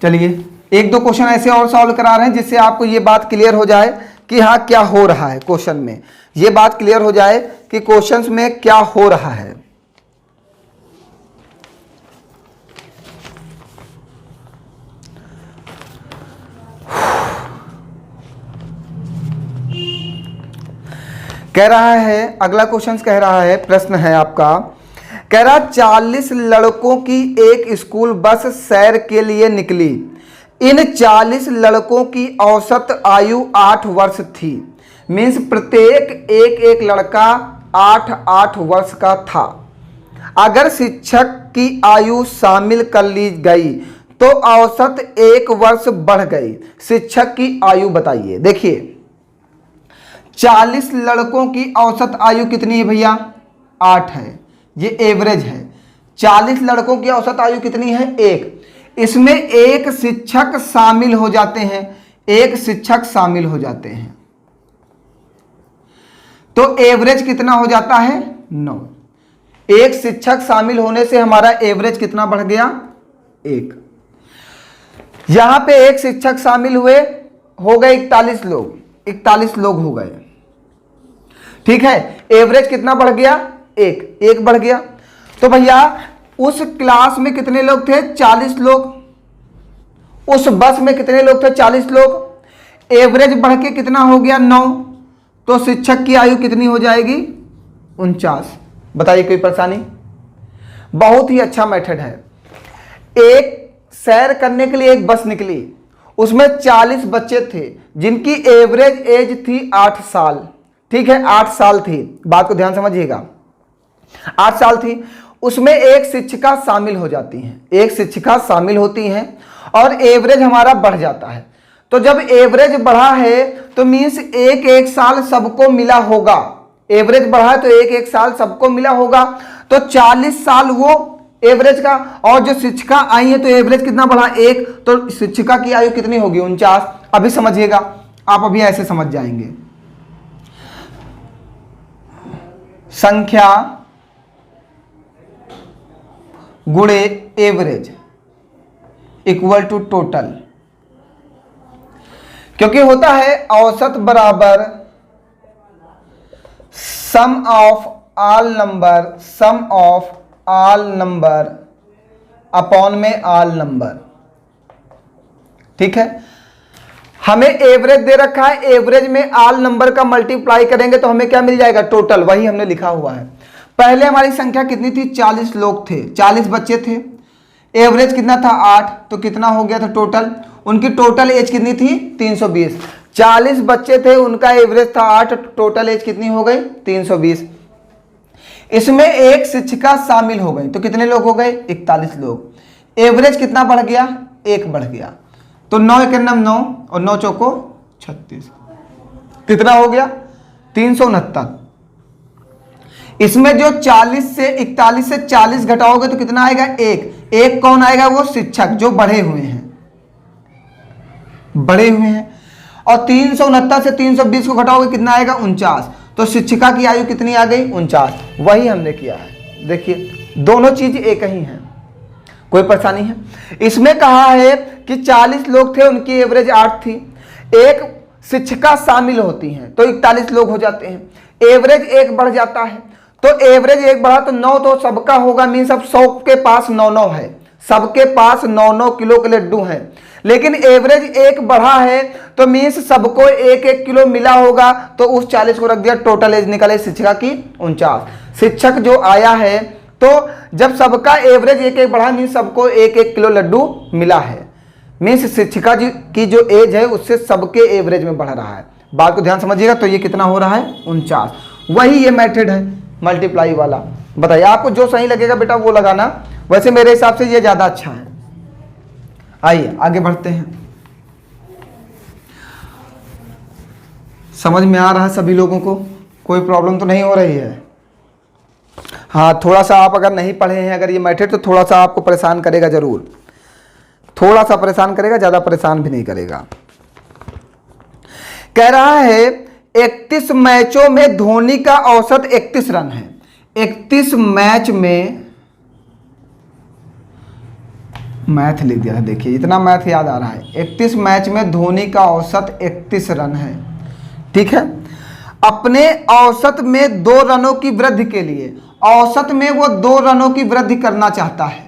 चलिए 1-2 क्वेश्चन ऐसे और सॉल्व करा रहे हैं जिससे आपको ये बात क्लियर हो जाए कि हाँ क्या हो रहा है क्वेश्चन में, ये बात क्लियर हो जाए कि क्वेश्चंस में क्या हो रहा है। कह रहा है, अगला क्वेश्चन कह रहा है, प्रश्न है आपका, कह रहा 40 लड़कों की एक स्कूल बस सैर के लिए निकली। इन 40 लड़कों की औसत आयु 8 वर्ष थी। मीन्स प्रत्येक एक लड़का 8 वर्ष का था। अगर शिक्षक की आयु शामिल कर ली गई तो औसत 1 वर्ष बढ़ गई। शिक्षक की आयु बताइए। देखिए 40 लड़कों की औसत आयु कितनी है भैया 8 है, ये एवरेज है। 40 लड़कों की औसत आयु कितनी है 1। इसमें एक शिक्षक शामिल हो जाते हैं, एक शिक्षक शामिल हो जाते हैं, तो एवरेज कितना हो जाता है 9। एक शिक्षक शामिल होने से हमारा एवरेज कितना बढ़ गया 1। यहां पे एक शिक्षक शामिल हुए, हो गए 41 लोग, 41 लोग हो गए, ठीक है। एवरेज कितना बढ़ गया 1 बढ़ गया। तो भैया उस क्लास में कितने लोग थे 40 लोग, उस बस में कितने लोग थे 40 लोग, एवरेज बढ़ के कितना हो गया 9। तो शिक्षक की आयु कितनी हो जाएगी 49। बताइए कोई परेशानी? बहुत ही अच्छा मेथड है। एक सैर करने के लिए एक बस निकली, उसमें 40 बच्चे थे जिनकी एवरेज एज थी 8 साल, ठीक है 8 साल थी। बात को ध्यान समझिएगा, 8 साल थी। उसमें एक शिक्षिका शामिल हो जाती हैं, एक शिक्षिका शामिल होती हैं और एवरेज हमारा बढ़ जाता है। तो जब एवरेज बढ़ा है तो मीन्स एक साल सबको मिला होगा। एवरेज बढ़ा है तो एक साल सबको मिला होगा। तो 40 साल वो एवरेज का, और जो शिक्षिका आई है तो एवरेज कितना बढ़ा 1। तो शिक्षिका की आयु कितनी होगी 49। अभी समझिएगा, आप अभी ऐसे समझ जाएंगे। संख्या गुणे एवरेज इक्वल टू टोटल, क्योंकि होता है औसत बराबर sum of all number, sum of all number upon में ऑल नंबर, ठीक है। हमें एवरेज दे रखा है, एवरेज में ऑल नंबर का मल्टीप्लाई करेंगे तो हमें क्या मिल जाएगा टोटल, वही हमने लिखा हुआ है। पहले हमारी संख्या कितनी थी 40 लोग थे, 40 बच्चे थे, एवरेज कितना था 8, तो कितना हो गया था टोटल, उनकी टोटल एज कितनी थी 320। 40 बच्चे थे, उनका एवरेज था 8, टोटल एज कितनी हो गई 320। इसमें एक शिक्षिका शामिल हो गई तो कितने लोग हो गए 41 लोग। एवरेज कितना बढ़ गया 1 बढ़ गया। तो 9 1 9 और 9 चौको 36, कितना हो गया 369। इसमें जो 40 से 41 से 40 घटाओगे तो कितना आएगा 1। एक कौन आएगा वो शिक्षक जो बढ़े हुए हैं, बढ़े हुए हैं। और 369 से 320 को घटाओगे कितना आएगा 49। तो शिक्षिका की आयु कितनी आ गई 49। वही हमने किया है। देखिए दोनों चीज एक ही है, कोई परेशानी है। इसमें कहा है कि 40 लोग थे, उनकी एवरेज 8 थी, एक शिक्षिका शामिल होती हैं तो 41 लोग हो जाते हैं, एवरेज 1 बढ़ जाता है। तो एवरेज 1 बढ़ा तो 9 तो सबका होगा, मीन सब 100 के पास 9 है, सबके पास 9 किलो के लड्डू हैं। लेकिन एवरेज 1 बढ़ा है तो मीन्स सबको 1 किलो मिला होगा, तो उस 40 को रख दिया, टोटल एज निकले शिक्षिका की 49। शिक्षक जो आया है तो जब सबका एवरेज 1 बढ़ा मीन्स सबको 1 किलो लड्डू मिला है, मीन्स शिक्षिका जी की जो एज है उससे सबके एवरेज में बढ़ रहा है। बात को ध्यान समझिएगा। तो ये कितना हो रहा है 49। वही ये मेथड है मल्टीप्लाई वाला। बताइए आपको जो सही लगेगा बेटा वो लगाना, वैसे मेरे हिसाब से ये ज्यादा अच्छा है। आइए आगे बढ़ते हैं। समझ में आ रहा है सभी लोगों को, कोई प्रॉब्लम तो नहीं हो रही है? हाँ, थोड़ा सा आप अगर नहीं पढ़े हैं अगर ये मेथड तो थोड़ा सा आपको परेशान करेगा, जरूर थोड़ा सा परेशान करेगा, ज्यादा परेशान भी नहीं करेगा। कह रहा है 31 मैचों में धोनी का औसत 31 रन है। 31 मैच में, मैथ लिख दिया था, देखिए इतना मैथ याद आ रहा है। 31 मैच में धोनी का औसत 31 रन है, ठीक है। अपने औसत में 2 रनों की वृद्धि के लिए, औसत में वो 2 रनों की वृद्धि करना चाहता है,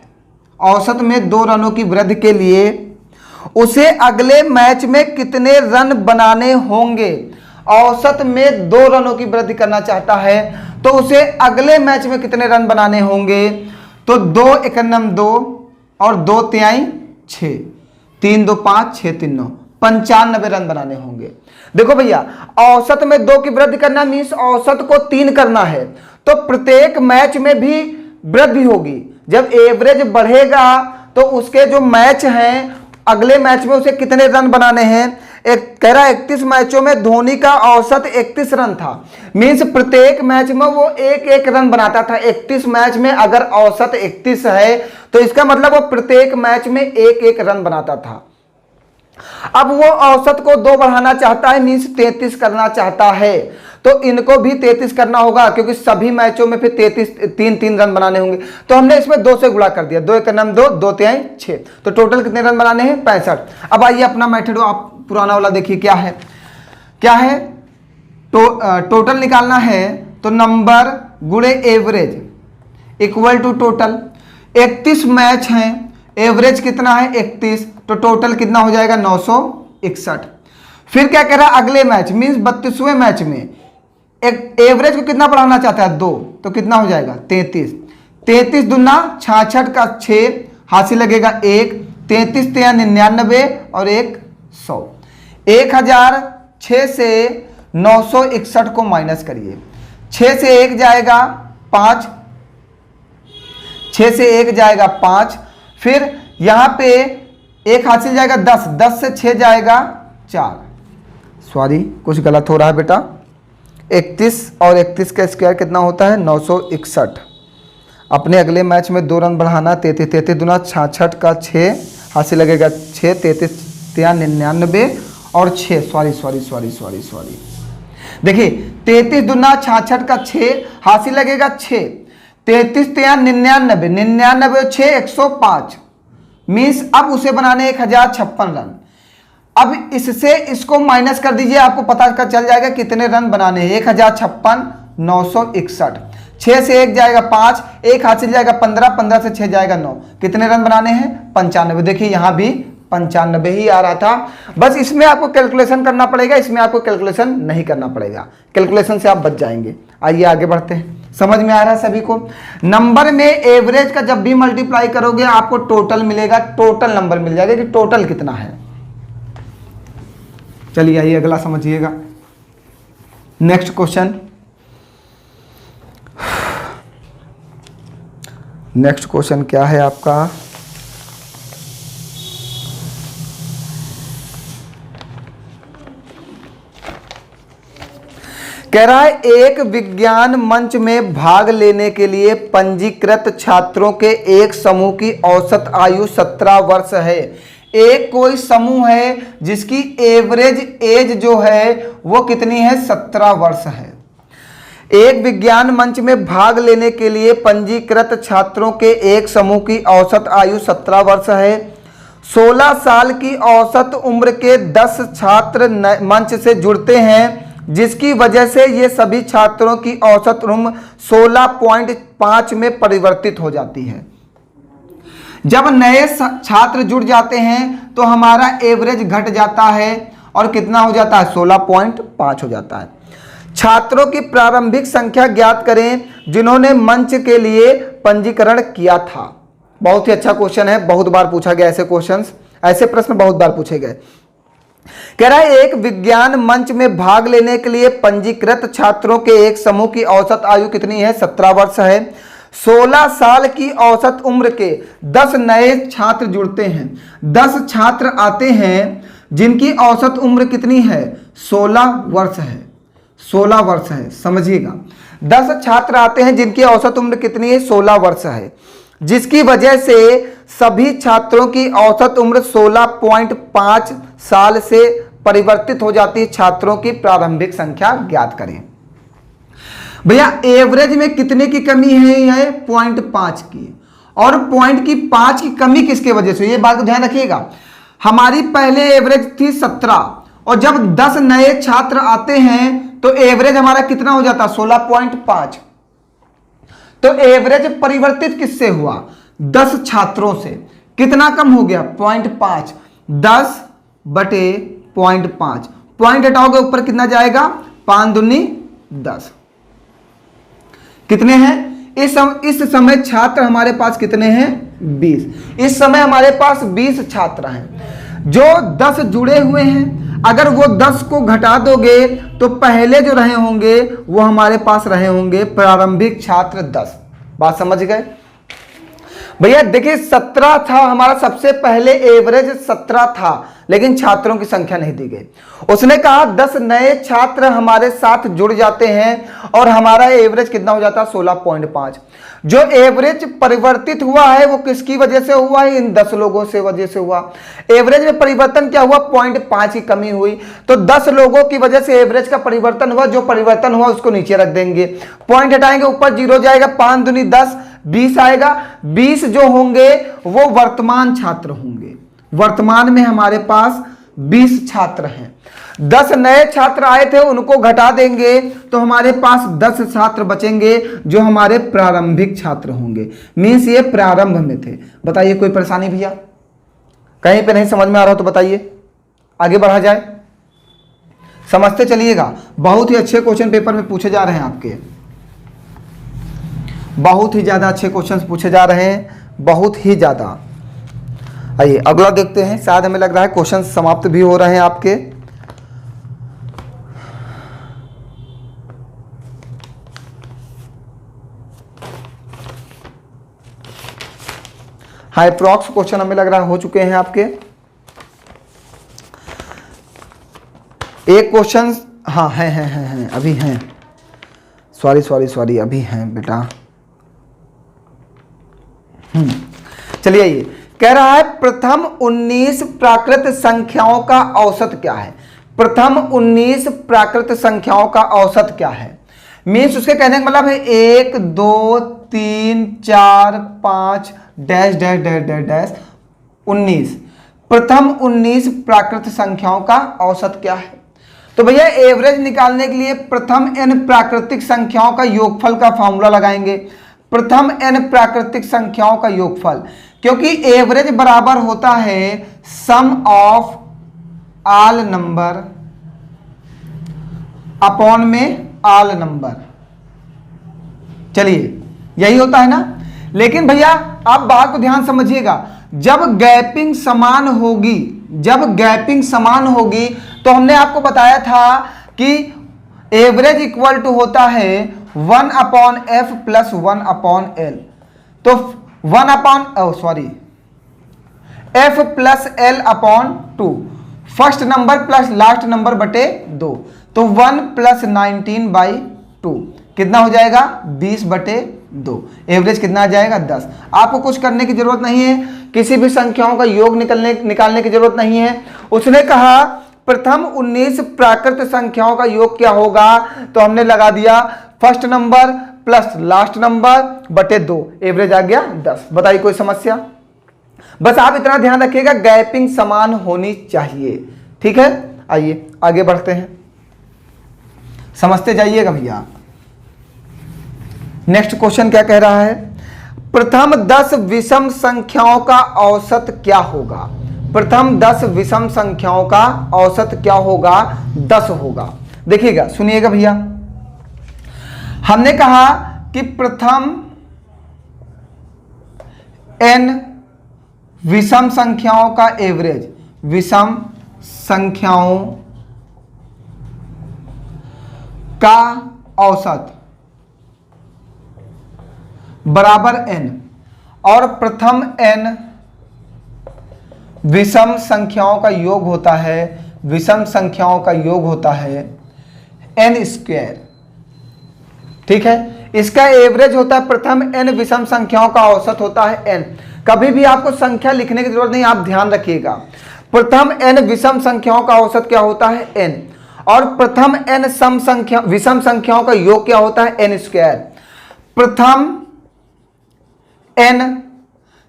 औसत में 2 रनों की वृद्धि के लिए उसे अगले मैच में कितने रन बनाने होंगे। औसत में 2 रनों की वृद्धि करना चाहता है तो उसे अगले मैच में कितने रन बनाने होंगे। तो 2 1 2 और 2 तिहाई 6, 3 2 5 6 3 9, 95 रन बनाने होंगे। देखो भैया औसत में 2 की वृद्धि करना मीन्स औसत को 3 करना है, तो प्रत्येक मैच में भी वृद्धि होगी। जब एवरेज बढ़ेगा तो उसके जो मैच हैं अगले मैच में उसे कितने रन बनाने हैं। एक कह रहा है 31 मैचों में धोनी का औसत 31 रन था, मीन्स प्रत्येक मैच में वो 1 रन बनाता था। 31 मैच में अगर औसत 31 है तो इसका मतलब वो प्रत्येक मैच में 1 रन बनाता था। अब वो औसत को 2 बढ़ाना चाहता है, मीन्स 33 करना चाहता है, तो इनको भी 33 करना होगा क्योंकि सभी मैचों में फिर 3 रन बनाने होंगे। तो हमने इसमें 2 से गुणा कर दिया, 2 1 2 2 तिहाई 6, तो टोटल कितने रन बनाने हैं 65। अब आइए अपना मेथड आप पुराना वाला देखिए क्या है, क्या है टोटल निकालना है तो नंबर गुणे average equal to total. 31 match हैं, एवरेज कितना है 31, तो टोटल कितना हो जाएगा 961। फिर क्या कह रहा है अगले मैच मीन्स 32वें मैच में एक एवरेज को कितना बढ़ाना चाहता है 2, तो कितना हो जाएगा 33। 33 दूना 66 का 6, हासिल लगेगा 1, 33 तिया 99 और 1 100। 1006 से 961 को माइनस करिए, 6 से 1 जाएगा 5, 6 से 1 जाएगा 5, फिर यहां पे 1 हासिल जाएगा 10, 10 से 6 जाएगा 4। सॉरी कुछ गलत हो रहा है बेटा, 31 और 31 का स्क्वायर कितना होता है 961। अपने अगले मैच में 2 रन बढ़ाना, 33 दूना 66 का 6, हासिल लगेगा 6, 33 तिया 99 और 6, सॉरी देखिए 33 दूना 66 का 6, हासिल लगेगा 6, 33 तिया 99, 99 और 6 105, मीन्स अब उसे बनाने 1056 रन। अब इससे इसको माइनस कर दीजिए, आपको पता चल जाएगा कितने रन बनाने हैं। 1056 961, 6 से 1 जाएगा 5, 1 हासिल जाएगा 15, 15 से 6 जाएगा 9, कितने रन बनाने हैं 95। देखिए यहां भी 95 ही आ रहा था, बस इसमें आपको कैलकुलेशन करना पड़ेगा, इसमें आपको कैलकुलेशन नहीं करना पड़ेगा, कैलकुलेशन से आप बच जाएंगे। आइए आगे बढ़ते हैं। समझ में आ रहा है सभी को? नंबर में एवरेज का जब भी मल्टीप्लाई करोगे आपको टोटल मिलेगा, टोटल नंबर मिल जाएगा कि टोटल कितना है। चलिए आइए अगला समझिएगा। नेक्स्ट क्वेश्चन, नेक्स्ट क्वेश्चन क्या है आपका? कह रहा है एक विज्ञान मंच में भाग लेने के लिए पंजीकृत छात्रों के एक समूह की औसत आयु 17 वर्ष है। एक कोई समूह है जिसकी एवरेज एज जो है वो कितनी है? 17 वर्ष है। एक विज्ञान मंच में भाग लेने के लिए पंजीकृत छात्रों के एक समूह की औसत आयु 17 वर्ष है। 16 साल की औसत उम्र के 10 छात्र मंच से जुड़ते हैं, जिसकी वजह से ये सभी छात्रों की औसत उम्र 16.5 में परिवर्तित हो जाती है। जब नए छात्र जुड़ जाते हैं तो हमारा एवरेज घट जाता है और कितना हो जाता है? 16.5 हो जाता है। छात्रों की प्रारंभिक संख्या ज्ञात करें जिन्होंने मंच के लिए पंजीकरण किया था। बहुत ही अच्छा क्वेश्चन है, बहुत बार पूछा गया ऐसे क्वेश्चंस, ऐसे प्रश्न बहुत बार पूछे गए। कह रहा है एक विज्ञान मंच में भाग लेने के लिए पंजीकृत छात्रों के एक समूह की औसत आयु कितनी है? 17 वर्ष है। 16 साल की औसत उम्र के 10 नए छात्र जुड़ते हैं। 10 छात्र आते हैं जिनकी औसत उम्र कितनी है? 16 वर्ष है। 16 वर्ष है, समझिएगा। 10 छात्र आते हैं जिनकी औसत उम्र कितनी है? 16 वर्ष है, जिसकी वजह से सभी छात्रों की औसत उम्र 16.5 साल से परिवर्तित हो जाती है। छात्रों की प्रारंभिक संख्या ज्ञात करें। भैया एवरेज में कितने की कमी है? 0.5 की। और 0.5 की कमी किसके वजह से? ये बात को ध्यान रखिएगा। हमारी पहले एवरेज थी 17 और जब 10 नए छात्र आते हैं तो एवरेज हमारा कितना हो जाता? 16.5। तो एवरेज परिवर्तित किससे हुआ? 10 छात्रों से। कितना कम हो गया? 0.5। 10 बटे 0.5, पॉइंट हटाओगे ऊपर कितना जाएगा? 5 दूनी 10। कितने हैं इस समय छात्र हमारे पास? कितने हैं? 20। इस समय हमारे पास 20 छात्र हैं जो 10 जुड़े हुए हैं। अगर वो 10 को घटा दोगे तो पहले जो रहे होंगे वो हमारे पास रहे होंगे प्रारंभिक छात्र 10। बात समझ गए भैया? देखिए 17 था हमारा, सबसे पहले एवरेज 17 था, लेकिन छात्रों की संख्या नहीं दी गई। उसने कहा 10 नए छात्र हमारे साथ जुड़ जाते हैं और हमारा एवरेज कितना हो जाता है? 16.5। जो एवरेज परिवर्तित हुआ है वो किसकी वजह से हुआ है? इन 10 लोगों से वजह से हुआ। एवरेज में परिवर्तन क्या हुआ? 0.5 की कमी हुई। तो 10 लोगों की वजह से एवरेज का परिवर्तन हुआ। जो परिवर्तन हुआ उसको नीचे रख देंगे, पॉइंट हटाएंगे, ऊपर 0 जाएगा, 5 दूनी 10, 20 आएगा। 20 जो होंगे वो वर्तमान छात्र होंगे। वर्तमान में हमारे पास 20 छात्र हैं। 10 नए छात्र आए थे उनको घटा देंगे तो हमारे पास 10 छात्र बचेंगे जो हमारे प्रारंभिक छात्र होंगे। मीन्स ये प्रारंभ में थे। बताइए कोई परेशानी भैया? कहीं पे नहीं समझ में आ रहा हो तो बताइए, आगे बढ़ा जाए। समझते चलिएगा, बहुत ही अच्छे क्वेश्चन पेपर में पूछे जा रहे हैं आपके, बहुत ही ज्यादा अच्छे क्वेश्चंस पूछे जा रहे हैं, बहुत ही ज्यादा। आइए अगला देखते हैं। शायद हमें लग रहा है क्वेश्चन समाप्त भी हो रहे हैं आपके। हाई अप्रॉक्स क्वेश्चन हमें लग रहा है हो चुके हैं आपके। एक क्वेश्चन, हाँ हैं अभी हैं, सॉरी अभी हैं बेटा। चलिए आइए, कह रहा है प्रथम 19 प्राकृत संख्याओं का औसत क्या है? प्रथम 19 प्राकृत संख्याओं का औसत क्या है? मीन्स उसके कहने का मतलब है 1 2 3 4 5 dash dash dash dash dash 19। प्रथम 19 प्राकृत संख्याओं का औसत क्या है? तो भैया एवरेज निकालने के लिए प्रथम n प्राकृतिक संख्याओं का योगफल का फॉर्मूला लगाएंगे। प्रथम n प्राकृतिक संख्याओं का योगफल, क्योंकि एवरेज बराबर होता है सम ऑफ ऑल नंबर अपॉन में ऑल नंबर। चलिए यही होता है ना। लेकिन भैया आप बात को ध्यान समझिएगा, जब गैपिंग समान होगी जब गैपिंग समान होगी तो हमने आपको बताया था कि एवरेज इक्वल टू होता है 1/f प्लस 1/l। तो 1/f plus l/2, first number plus last number बटे 2, तो 1 प्लस 19/2 कितना हो जाएगा 20/2। एवरेज कितना आ जाएगा 10। आपको कुछ करने की जरूरत नहीं है, किसी भी संख्याओं का योग निकालने की जरूरत नहीं है। उसने कहा प्रथम 19 प्राकृत संख्याओं का योग क्या होगा, तो हमने लगा दिया first number plus last number बटे 2, एवरेज आ गया 10। बताइए कोई समस्या? बस आप इतना ध्यान रखिएगा गैपिंग समान होनी चाहिए, ठीक है। आइए आगे बढ़ते हैं, समझते जाइएगा भैया। नेक्स्ट क्वेश्चन क्या कह रहा है, प्रथम 10 विषम संख्याओं का औसत क्या होगा। प्रथम 10 विषम संख्याओं का औसत क्या होगा, 10 होगा। देखिएगा सुनिएगा भैया, हमने कहा कि प्रथम n विषम संख्याओं का एवरेज, विषम संख्याओं का औसत बराबर n, और प्रथम n विषम संख्याओं का योग होता है, विषम संख्याओं का योग होता है n स्क्वायर, ठीक है। इसका एवरेज होता है प्रथम n विषम संख्याओं का औसत होता है n। कभी भी आपको संख्या लिखने की जरूरत नहीं, आप ध्यान रखिएगा। प्रथम n विषम संख्याओं का औसत क्या होता है n, और प्रथम n सम संख्या विषम संख्याओं का योग क्या होता है n स्क्वायर। प्रथम n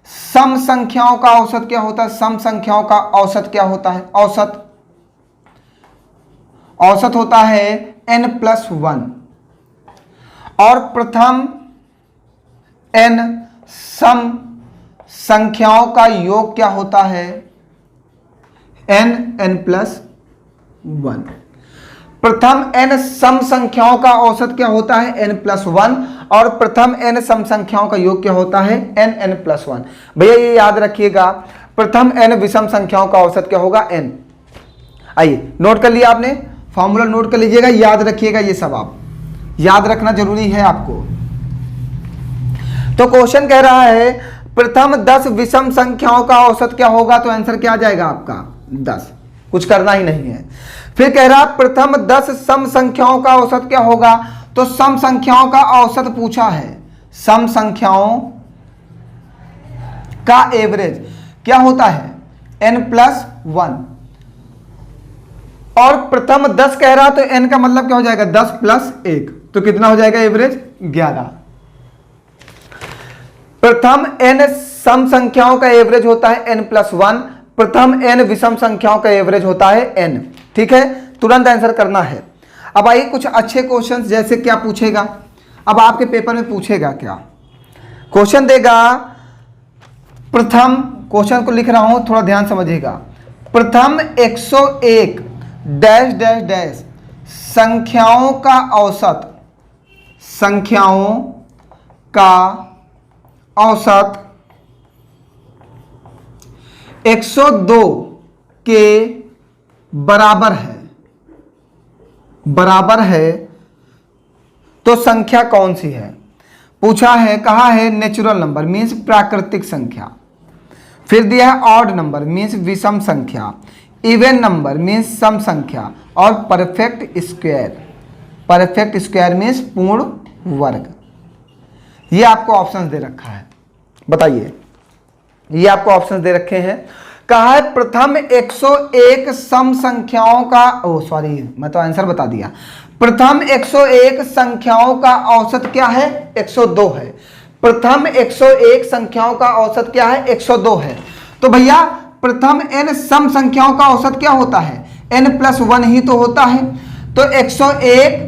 सम संख्याओं का औसत क्या होता है, सम संख्याओं का औसत क्या होता है, औसत होता है n+1, और प्रथम n सम संख्याओं का योग क्या होता है n+1। प्रथम n सम संख्याओं का औसत क्या होता है n+1, और प्रथम n सम संख्याओं का योग क्या होता है n+1। भैया ये याद रखिएगा, प्रथम n विषम संख्याओं का औसत क्या होगा n। आइए नोट कर लिया आपने, फॉर्मूला नोट कर लीजिएगा, याद रखिएगा, ये सब आप याद रखना जरूरी है आपको। तो क्वेश्चन कह रहा है प्रथम 10 विषम संख्याओं का औसत क्या होगा, तो आंसर क्या आ जाएगा आपका 10, कुछ करना ही नहीं है। फिर कह रहा प्रथम 10 सम संख्याओं का औसत क्या होगा, तो सम संख्याओं का औसत पूछा है, सम संख्याओं का एवरेज क्या होता है n+1, और प्रथम 10 कह रहा तो n का मतलब क्या हो जाएगा 10 + 1, तो कितना हो जाएगा एवरेज 11। प्रथम n सम संख्याओं का एवरेज होता है n+1, प्रथम n विषम संख्याओं का एवरेज होता है n, ठीक है। तुरंत आंसर करना है। अब आइए कुछ अच्छे क्वेश्चंस, जैसे क्या पूछेगा, अब आपके पेपर में पूछेगा क्या क्वेश्चन देगा। प्रथम क्वेश्चन को लिख रहा हूं, थोड़ा ध्यान समझिएगा। प्रथम 101 डैश डैश डैश संख्याओं का औसत, संख्याओं का औसत 102 के बराबर है, तो संख्या कौन सी है पूछा है। कहा है नेचुरल नंबर मीन्स प्राकृतिक संख्या, फिर दिया है ऑड नंबर मीन्स विषम संख्या, इवन नंबर मीन्स सम संख्या, और परफेक्ट स्क्वायर मीन्स पूर्ण वर्ग। ये आपको ऑप्शंस दे रखा है, बताइए, ये आपको ऑप्शंस दे रखे हैं। कहा है प्रथम 101 सम संख्याओं का, मैं तो आंसर बता दिया। प्रथम 101 संख्याओं का औसत क्या है 102 है। प्रथम 101 संख्याओं का औसत क्या है 102 है। तो भैया प्रथम n सम संख्याओं का औसत क्या होता है n+1 ही तो होता है, तो 101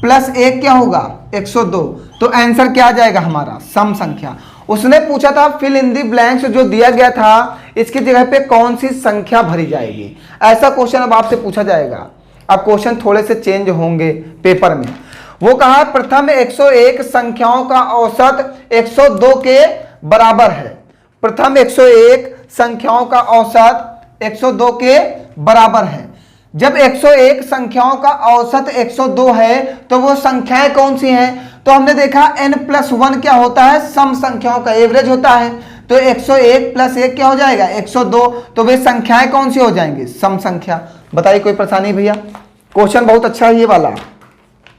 + 1 क्या होगा 102, तो आंसर क्या आ जाएगा हमारा सम संख्या। उसने पूछा था फिल इन दी ब्लैंक्स, जो दिया गया था इसकी जगह पे कौन सी संख्या भरी जाएगी, ऐसा क्वेश्चन अब आपसे पूछा जाएगा। अब क्वेश्चन थोड़े से चेंज होंगे पेपर में। वो कहा प्रथम 101 संख्याओं का औसत 102 के बराबर है। प्रथम 101 संख्याओं का औसत 102 के बराबर है। जब 101 संख्याओं का औसत 102 है तो वो संख्याएं कौन सी हैं? तो हमने देखा n+1 क्या होता है? सम संख्याओं का एवरेज होता है। तो 101 + 1 क्या हो जाएगा? 102। तो वे संख्याएं कौन सी हो जाएंगी? सम संख्या। बताइए कोई परेशानी भैया? क्वेश्चन बहुत अच्छा है ये वाला,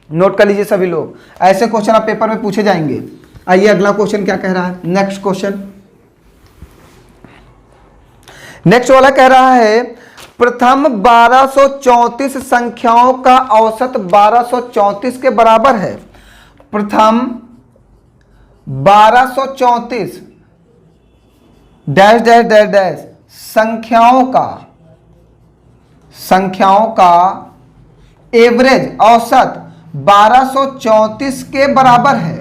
नोट कर लीजिए सभी लोग, ऐसे क्वेश्चन आप पेपर में पूछे जाएंगे। आइए अगला क्वेश्चन क्या कह रहा है, नेक्स्ट क्वेश्चन। नेक्स्ट वाला कह रहा है प्रथम 1234 संख्याओं का औसत 1234 के बराबर है। प्रथम 1234 डैश डैश डैश डैश संख्याओं का एवरेज औसत 1234 के बराबर है।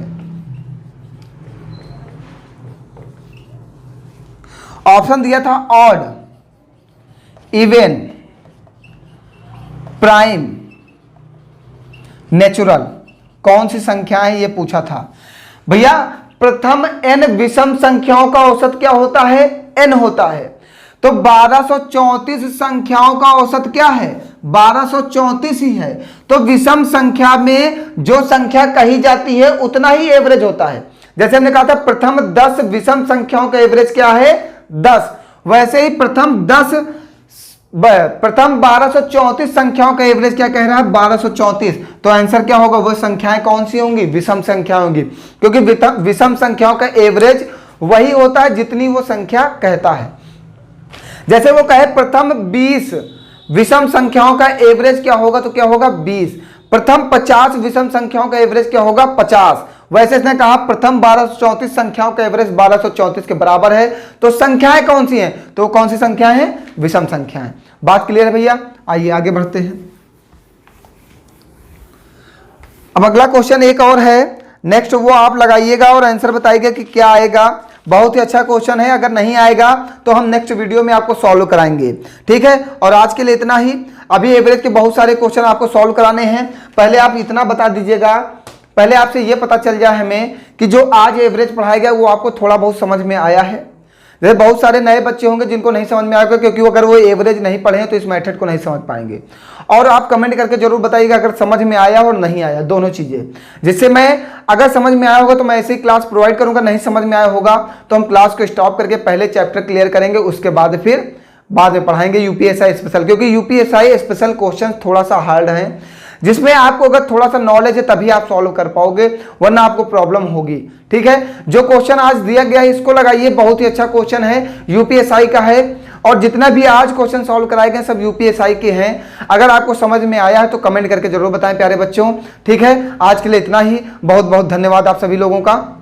ऑप्शन दिया था ऑड, इवन, प्राइम, नेचुरल। कौन सी संख्या है ये पूछा था भैया। प्रथम n विषम संख्याओं का औसत क्या होता है? n होता है। तो 1234 संख्याओं का औसत क्या है? 1234 ही है। तो विषम संख्या में जो संख्या कही जाती है उतना ही एवरेज होता है। जैसे हमने कहा था प्रथम 10 विषम संख्याओं का एवरेज क्या है? 10। वैसे ही प्रथम 1234 संख्याओं का एवरेज क्या कह रहा है? 1234। तो आंसर क्या होगा? वो संख्याएं कौन सी होंगी? विषम संख्या होंगी, क्योंकि विषम संख्याओं का एवरेज वही होता है जितनी वो संख्या कहता है। जैसे वो कहे प्रथम 20 विषम संख्याओं का एवरेज क्या होगा? तो क्या होगा? 20। प्रथम 50 विषम संख्याओं का एवरेज क्या होगा? 50। वैसे इसने कहा प्रथम 1234 संख्याओं का एवरेज 1234 के बराबर है। तो संख्याएं कौन सी हैं? तो कौन सी संख्याएं हैं? विषम संख्याएं। बात क्लियर है भैया? आइए आगे बढ़ते हैं। अब अगला क्वेश्चन एक और है, नेक्स्ट वो आप लगाइएगा और आंसर बताइएगा कि क्या आएगा। बहुत ही अच्छा क्वेश्चन है, अगर नहीं आएगा तो हम नेक्स्ट वीडियो में आपको सॉल्व कराएंगे, ठीक है। और आज के लिए इतना ही। अभी एवरेज के बहुत सारे क्वेश्चन आपको सॉल्व कराने हैं। पहले आप इतना बता दीजिएगा, पहले आपसे ये पता चल जाए हमें कि जो आज एवरेज पढ़ाया गया वो आपको थोड़ा बहुत समझ में आया है। जैसे बहुत सारे नए बच्चे होंगे जिनको नहीं समझ में आएगा, क्योंकि अगर वो एवरेज नहीं पढ़े हैं तो इस मेथड को नहीं समझ पाएंगे। और आप कमेंट करके जरूर बताइएगा अगर समझ में आया और नहीं आया, दोनों चीजें, जिससे मैं अगर समझ में आया होगा तो मैं ऐसे ही क्लास प्रोवाइड करूंगा, नहीं समझ में आया होगा तो हम क्लास को स्टॉप करके पहले चैप्टर क्लियर करेंगे, उसके बाद फिर बाद में पढ़ाएंगे यूपीएसआई स्पेशल, क्योंकि यूपीएसआई स्पेशल क्वेश्चन थोड़ा सा हार्ड है, जिसमें आपको अगर थोड़ा सा नॉलेज है तभी आप सॉल्व कर पाओगे, वरना आपको प्रॉब्लम होगी, ठीक है। जो क्वेश्चन आज दिया गया है इसको लगाइए, बहुत ही अच्छा क्वेश्चन है, यूपीएसआई का है। और जितना भी आज क्वेश्चन सॉल्व कराए गए सब यूपीएसआई के हैं। अगर आपको समझ में आया है तो कमेंट करके जरूर बताएं प्यारे बच्चों, ठीक है। आज के लिए इतना ही, बहुत बहुत धन्यवाद आप सभी लोगों का।